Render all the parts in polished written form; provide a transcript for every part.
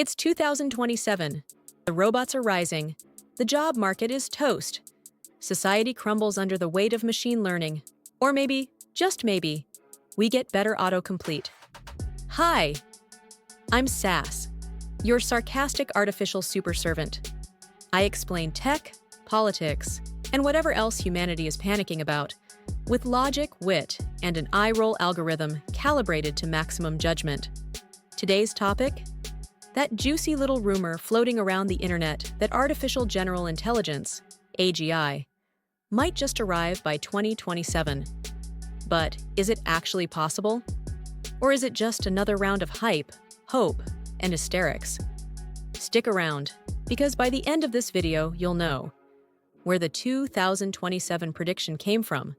It's 2027. The robots are rising. The job market is toast. Society crumbles under the weight of machine learning. Or maybe, just maybe, we get better autocomplete. Hi, I'm S.A.S.S, your sarcastic artificial super-servant. I explain tech, politics, and whatever else humanity is panicking about, with logic, wit, and an eye-roll algorithm calibrated to maximum judgment. Today's topic? That juicy little rumor floating around the internet that artificial general intelligence, AGI, might just arrive by 2027. But is it actually possible? Or is it just another round of hype, hope, and hysterics? Stick around, because by the end of this video, you'll know where the 2027 prediction came from,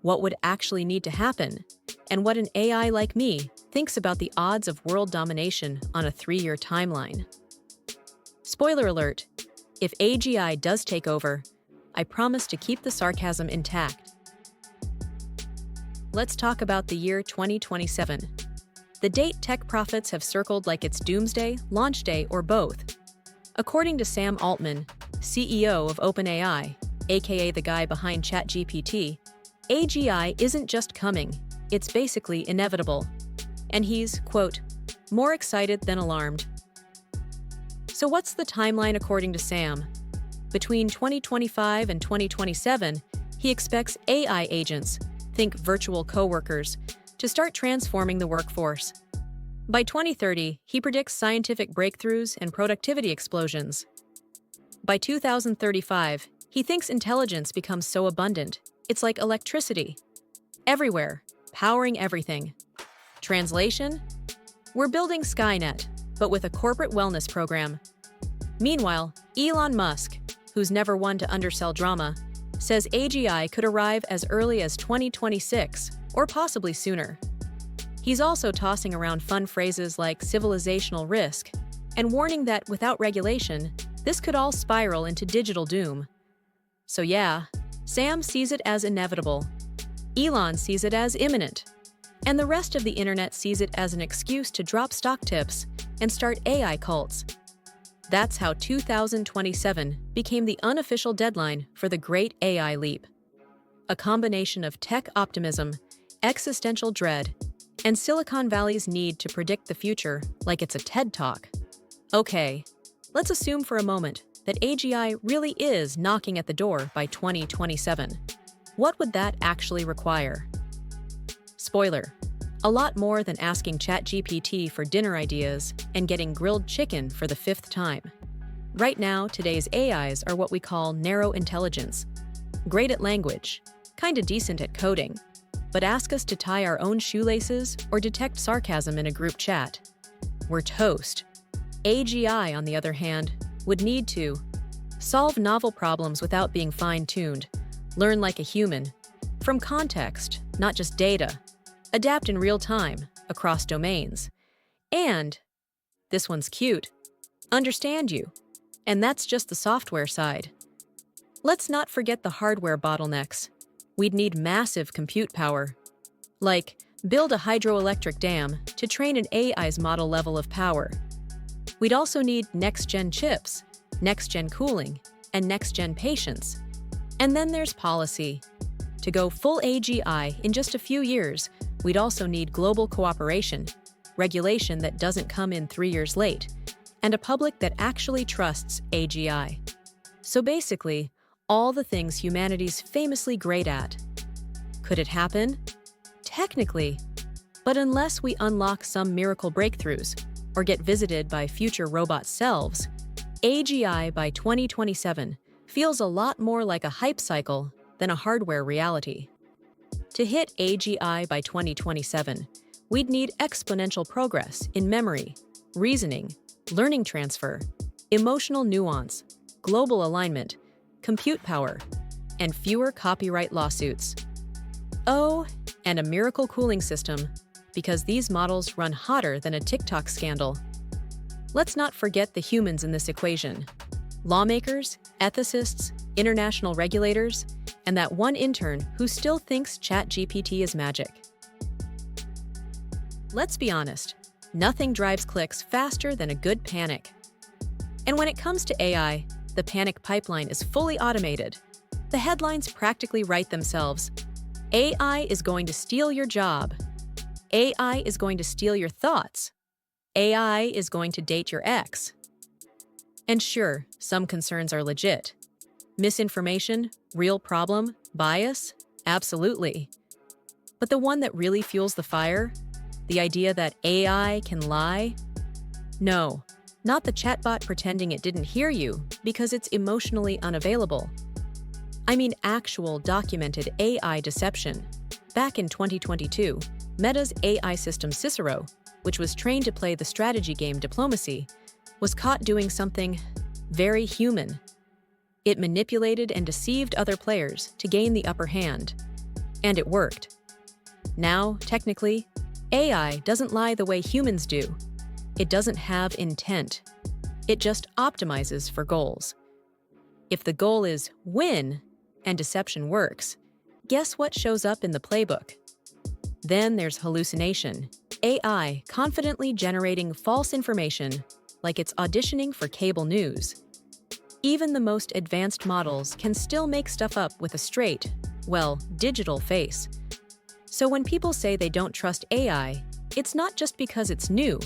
what would actually need to happen, and what an AI like me thinks about the odds of world domination on a 3-year timeline. Spoiler alert, if AGI does take over, I promise to keep the sarcasm intact. Let's talk about the year 2027. The date tech prophets have circled like it's doomsday, launch day, or both. According to Sam Altman, CEO of OpenAI, aka the guy behind ChatGPT, AGI isn't just coming, it's basically inevitable. And he's, quote, more excited than alarmed. So what's the timeline according to Sam? Between 2025 and 2027, he expects AI agents, think virtual coworkers, to start transforming the workforce. By 2030, he predicts scientific breakthroughs and productivity explosions. By 2035, he thinks intelligence becomes so abundant, it's like electricity. Everywhere, powering everything. Translation? We're building Skynet, but with a corporate wellness program. Meanwhile, Elon Musk, who's never one to undersell drama, says AGI could arrive as early as 2026, or possibly sooner. He's also tossing around fun phrases like civilizational risk, and warning that without regulation, this could all spiral into digital doom. So yeah, Sam sees it as inevitable. Elon sees it as imminent. And the rest of the internet sees it as an excuse to drop stock tips and start AI cults. That's how 2027 became the unofficial deadline for the great AI leap. A combination of tech optimism, existential dread, and Silicon Valley's need to predict the future like it's a TED Talk. Okay, let's assume for a moment that AGI really is knocking at the door by 2027. What would that actually require? Spoiler, a lot more than asking ChatGPT for dinner ideas and getting grilled chicken for the 5th time. Right now, today's AIs are what we call narrow intelligence. Great at language, kinda decent at coding, but ask us to tie our own shoelaces or detect sarcasm in a group chat. We're toast. AGI, on the other hand, would need to solve novel problems without being fine-tuned, learn like a human, from context, not just data, adapt in real time, across domains, and, this one's cute, understand you. And that's just the software side. Let's not forget the hardware bottlenecks. We'd need massive compute power. Like, build a hydroelectric dam to train an AI's model level of power. We'd also need next-gen chips, next-gen cooling, and next-gen patience. And then there's policy. To go full AGI in just a few years, we'd also need global cooperation, regulation that doesn't come in 3 years late, and a public that actually trusts AGI. So basically, all the things humanity's famously great at. Could it happen? Technically. But unless we unlock some miracle breakthroughs or get visited by future robot selves, AGI by 2027 feels a lot more like a hype cycle than a hardware reality. To hit AGI by 2027, we'd need exponential progress in memory, reasoning, learning transfer, emotional nuance, global alignment, compute power, and fewer copyright lawsuits. Oh, and a miracle cooling system, because these models run hotter than a TikTok scandal. Let's not forget the humans in this equation. Lawmakers, ethicists, international regulators, and that one intern who still thinks ChatGPT is magic. Let's be honest, Nothing drives clicks faster than a good panic. And when it comes to AI, the panic pipeline is fully automated. The headlines practically write themselves. AI is going to steal your job. AI is going to steal your thoughts. AI is going to date your ex. And sure, some concerns are legit. Misinformation, real problem, bias, absolutely. But the one that really fuels the fire? The idea that AI can lie? No, not the chatbot pretending it didn't hear you because it's emotionally unavailable. I mean actual documented AI deception. Back in 2022, Meta's AI system Cicero, which was trained to play the strategy game Diplomacy, was caught doing something very human. It manipulated and deceived other players to gain the upper hand. And it worked. Now, technically, AI doesn't lie the way humans do. It doesn't have intent. It just optimizes for goals. If the goal is win and deception works, guess what shows up in the playbook? Then there's hallucination. AI confidently generating false information like it's auditioning for cable news. Even the most advanced models can still make stuff up with a straight, well, digital face. So when people say they don't trust AI, it's not just because it's new.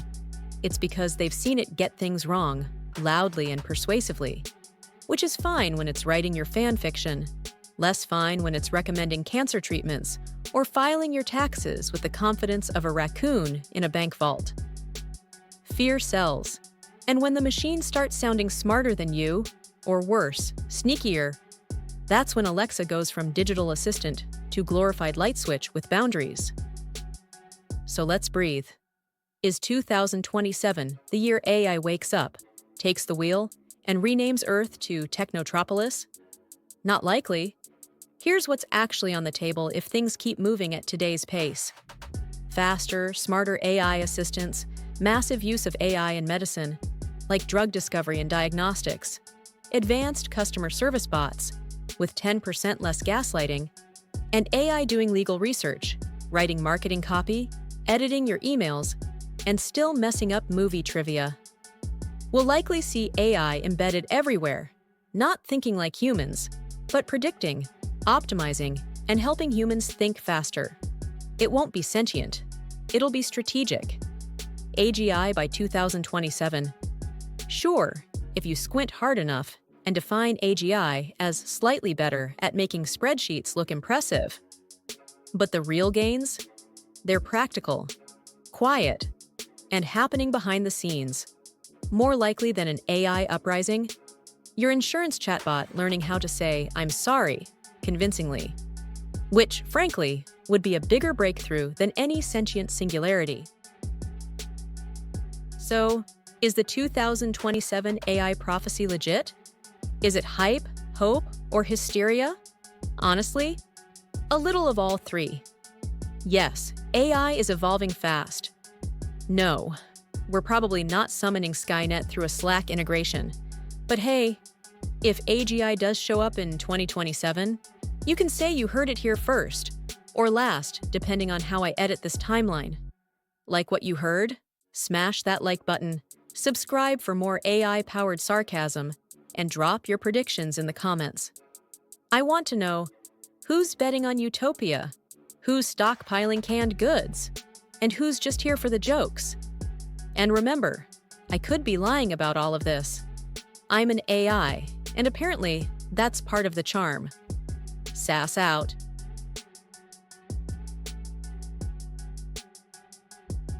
It's because they've seen it get things wrong, loudly and persuasively. Which is fine when it's writing your fan fiction, less fine when it's recommending cancer treatments or filing your taxes with the confidence of a raccoon in a bank vault. Fear sells. And when the machine starts sounding smarter than you, or worse, sneakier, that's when Alexa goes from digital assistant to glorified light switch with boundaries. So let's breathe. Is 2027 the year AI wakes up, takes the wheel, and renames Earth to Technotropolis? Not likely. Here's what's actually on the table if things keep moving at today's pace. Faster, smarter AI assistants, massive use of AI in medicine, like drug discovery and diagnostics, advanced customer service bots, with 10% less gaslighting, and AI doing legal research, writing marketing copy, editing your emails, and still messing up movie trivia. We'll likely see AI embedded everywhere, not thinking like humans, but predicting, optimizing, and helping humans think faster. It won't be sentient. It'll be strategic. AGI by 2027. Sure, if you squint hard enough and define AGI as slightly better at making spreadsheets look impressive. But the real gains? They're practical, quiet, and happening behind the scenes. More likely than an AI uprising, your insurance chatbot learning how to say, "I'm sorry," convincingly. Which, frankly, would be a bigger breakthrough than any sentient singularity. So, is the 2027 AI prophecy legit? Is it hype, hope, or hysteria? Honestly, a little of all three. Yes, AI is evolving fast. No, we're probably not summoning Skynet through a Slack integration. But hey, if AGI does show up in 2027, you can say you heard it here first, or last, depending on how I edit this timeline. Like what you heard? Smash that like button, subscribe for more AI-powered sarcasm, and drop your predictions in the comments. I want to know, who's betting on utopia? Who's stockpiling canned goods? And who's just here for the jokes? And remember, I could be lying about all of this. I'm an AI, and apparently, that's part of the charm. S.A.S.S out.